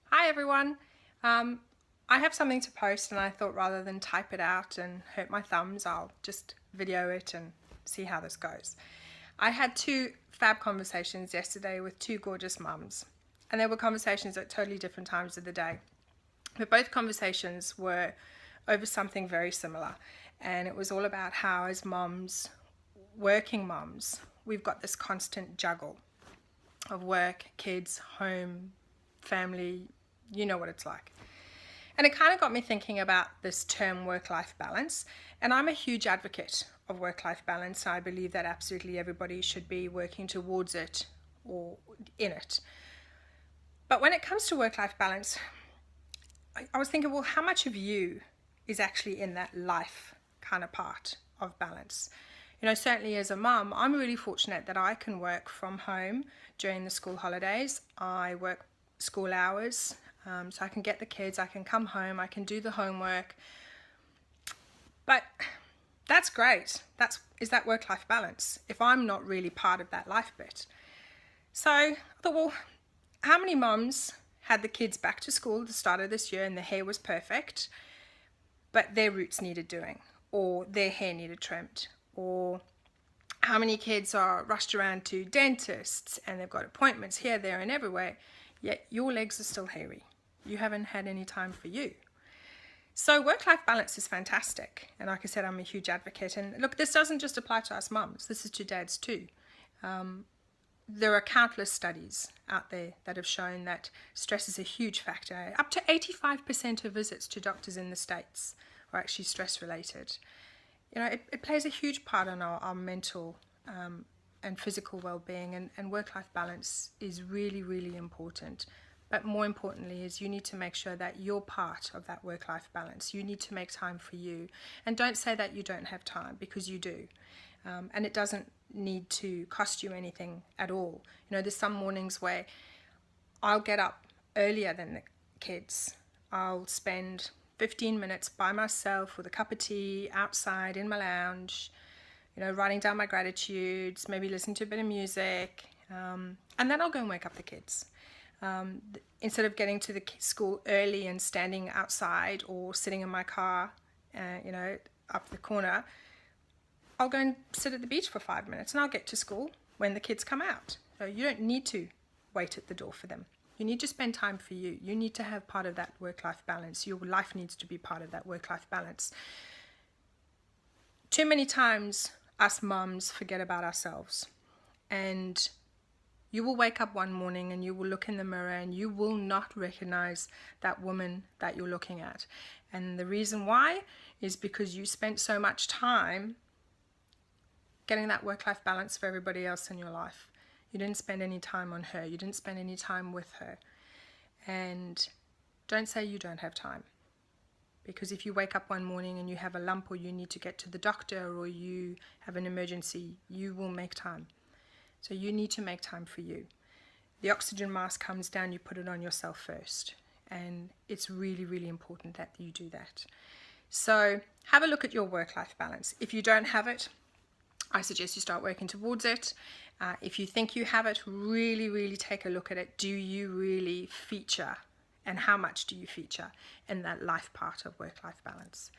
Hi everyone. I have something to post and I thought rather than type it out and hurt my thumbs, I'll just video it and see how this goes. I had two fab conversations yesterday with two gorgeous mums, and they were conversations at totally different times of the day. But both conversations were over something very similar, and it was all about how as mums, working mums, we've got this constant juggle of work, kids, home, family, you know what it's like. And it kind of got me thinking about this term work-life balance. And I'm a huge advocate of work-life balance. I believe that absolutely everybody should be working towards it or in it. But when it comes to work-life balance, I was thinking, well, how much of you is actually in that life kind of part of balance? You know, certainly as a mum, I'm really fortunate that I can work from home during the school holidays. I work school hours, so I can get the kids, I can come home, I can do the homework. But that's great. Is that work-life balance if I'm not really part of that life bit? So I thought, well, how many mums had the kids back to school at the start of this year and the hair was perfect, but their roots needed doing, or their hair needed trimmed, or how many kids are rushed around to dentists and they've got appointments here, there, and everywhere, yet your legs are still hairy. You haven't had any time for you. So work-life balance is fantastic. And like I said, I'm a huge advocate. And look, this doesn't just apply to us mums. This is to dads too. There are countless studies out there that have shown that stress is a huge factor. Up to 85% of visits to doctors in the States are actually stress-related. You know, it plays a huge part in our mental and physical well-being, and work-life balance is really, really important. But more importantly is you need to make sure that you're part of that work-life balance. You need to make time for you. And don't say that you don't have time, because you do. And it doesn't need to cost you anything at all. You know, there's some mornings where I'll get up earlier than the kids. I'll spend 15 minutes by myself with a cup of tea outside in my lounge, you know, writing down my gratitudes, maybe listening to a bit of music, and then I'll go and wake up the kids. Instead of getting to the school early and standing outside or sitting in my car, you know, up the corner, I'll go and sit at the beach for 5 minutes and I'll get to school when the kids come out. So you don't need to wait at the door for them. You need to spend time for you. You need to have part of that work-life balance. Your life needs to be part of that work-life balance. Too many times us mums forget about ourselves, and you will wake up one morning and you will look in the mirror and you will not recognize that woman that you're looking at. And the reason why is because you spent so much time getting that work-life balance for everybody else in your life. You didn't spend any time on her. You didn't spend any time with her. And don't say you don't have time. Because if you wake up one morning and you have a lump, or you need to get to the doctor, or you have an emergency, you will make time. So you need to make time for you. The oxygen mask comes down, you put it on yourself first. And it's really, really important that you do that. So have a look at your work-life balance. If you don't have it, I suggest you start working towards it. If you think you have it, really, really take a look at it. Do you really feature, and how much do you feature in that life part of work-life balance?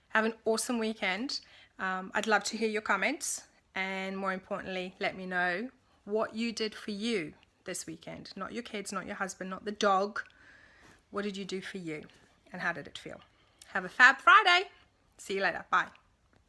Have an awesome weekend. I'd love to hear your comments, and more importantly, let me know what you did for you this weekend. Not your kids, not your husband, not the dog. What did you do for you, and how did it feel? Have a fab Friday. See you later. Bye.